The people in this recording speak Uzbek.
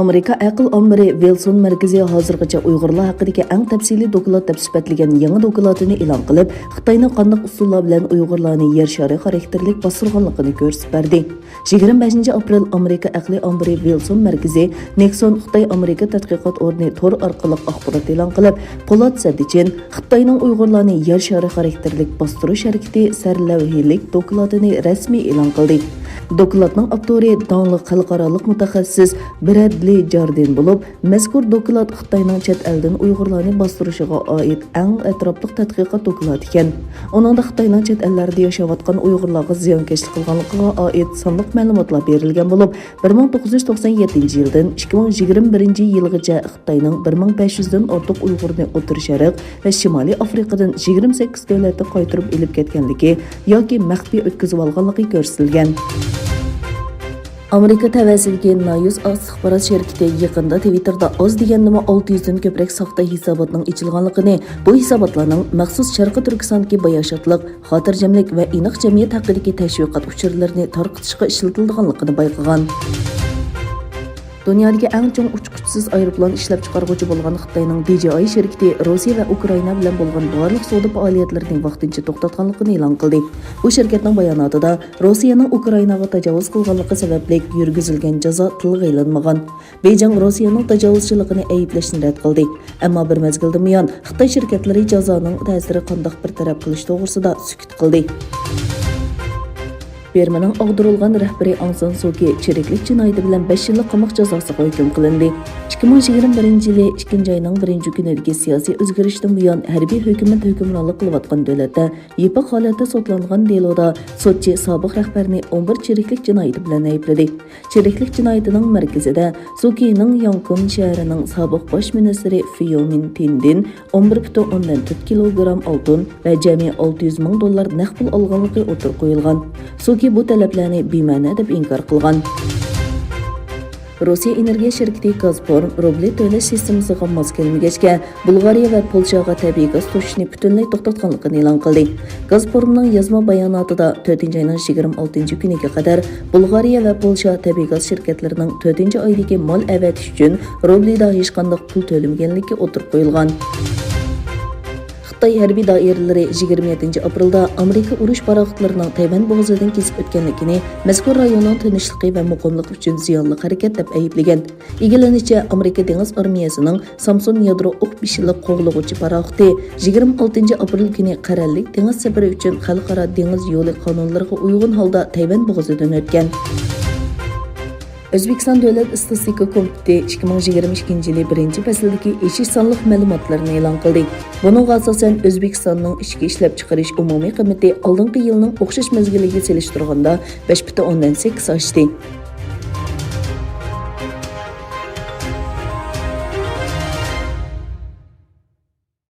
Amerika aql ombiri Wilson markazi hozirgacha Uyg'urlar haqidagi eng tafsiliy doklad deb sifatlagan yangi dokladini e'lon qilib, Xitoyning qanday usullar bilan Uyg'urlarni yer shari xarakterlik bostirganligini ko'rsatib berdi. 25 aprel Amerika aqli ombiri Wilson markazi Nexon Xitoy Amerika tadqiqot o'rni tor orqali axborot e'lon qilib, Polat Sadichin Xitoyning Uyg'urlarni yer shari xarakterlik bostirish harakati sarlavhiylik dokladini rasmiy e'lon qildi. Dokladning avtori donliq xalqaroliq mutaxassis Bradley Jardin bo'lib, mazkur doklad Xitoyning chet eldan Uyg'urlarni bostirishiga oid eng atrofli tadqiqot dokladi ekan. Uningda Xitoyning chet ellarda yashayotgan Uyg'urlarga ziyonkashlik qilganligiga oid sonliq ma'lumotlar berilgan bo'lib, 1997-yildan 2021-yilgacha Xitoyning 1500 dan ortiq Uyg'urni O'rta Sharq va Shimoliy Afrikadan 28 davlatga qaytarib elib ketganligi yoki maxfiy o'tkazib olganligi ko'rsatilgan. Amerika tavaziligi Nayus istixborot şirkati yaqinda Twitterda oz deganida 600 dan ko'proq soxta hisobotning ochilganligini, bu hisobotlarning maxsus Sharqi Turkistondagi bayoshatliq, xotirjamlik va aniq jamiyat haqidagi tashviqot uchurlarini tarqatishga ishlatilganligini bayqagan. Dunyodagi eng chong uchquchsiz aeroplan ishlab chiqaruvchi bo'lgan Xitoyning DJI shirkati Rossiya va Ukraina bilan bo'lgan barliq savdo faoliyatlarining vaqtincha to'xtatganligini e'lon qildi. Bu shirkatning bayonotida Rossiyaning Ukrainaga tajovuz qilganligi sababli yurgizilgan jazo tilga ilinmagan. Beijing Rossiyaning tajovuzchiligini ayblashni rad qildi. Ammo bir mezgildan buyon Xitoy shirkatlari jazoning ta'siri qanday bir taraf qilish to'g'risida sukut qildi. Bermaning og'dirilgan rahbari Aung San Suu Kyi chiriklik jinoyati bilan 5 yillik qamoq jazosiga hukm qilindi. 2021-yili 2-oyning 1-kunidagi siyosiy o'zgarishdan buyon harbiy hukumat hukmronlik qilayotgan davlatda yipiq holatda sotlangan deloda sudchi sobiq rahbarni 11 chiriklik jinoyati bilan aybladi. Chiriklik jinoyatining markazida Suu Kyining Yangon shahrining sobiq bosh ministri Phyo Min Tindin 11,4 kilogramm oltin va jami $600,000 naqd pul olganligi o'tirib qo'yilgan. Suu Kyi bu talablarni bema'ni deb inkor qilgan. Rossiya energiya shirkati Gazprom rubli to'lash sistemasiga mos kelmagachga Bulgariya va Polshaga tabiiy gaz to'shishni butunlay to'xtatganligini e'lon qildi. Gazpromning yozma bayonotida 4-oyning 26-kuniga qadar Bulgariya va Polsha tabiiy gaz shirkatlarining 4-oydagi mol avatish uchun rublida hech qanday pul to'lamaganligi o'tirib qo'yilgan. Xitoy harbiy doiralari 27 aprelda Amerika urush paraxotlarining Tayvan bo'g'ozidan kesib o'tganligini, mazkur rayonning tinchligi va muqimligi uchun ziyonli harakat deb ayblagan. Egallanishicha, Amerika dengiz armiyasining Samsun yadro o'q bishiliq qo'g'lag'uchi paraxoti 26 aprel kuni qarallik dengiz safari uchun xalqaro dengiz yo'li qonunlariga uyg'un holda Tayvan bo'g'ozidan o'tgan. O'zbekiston Davlat Statistika Komiteti 2022-yil 1-fasldagi eshish sonliq ma'lumotlarini e'lon qildi. Buningga asosan O'zbekistonning ichki ishlab chiqarish umumiy qiymati oldingi yilning o'xshash mezgiliga solishtirganda 5,8 oshdi.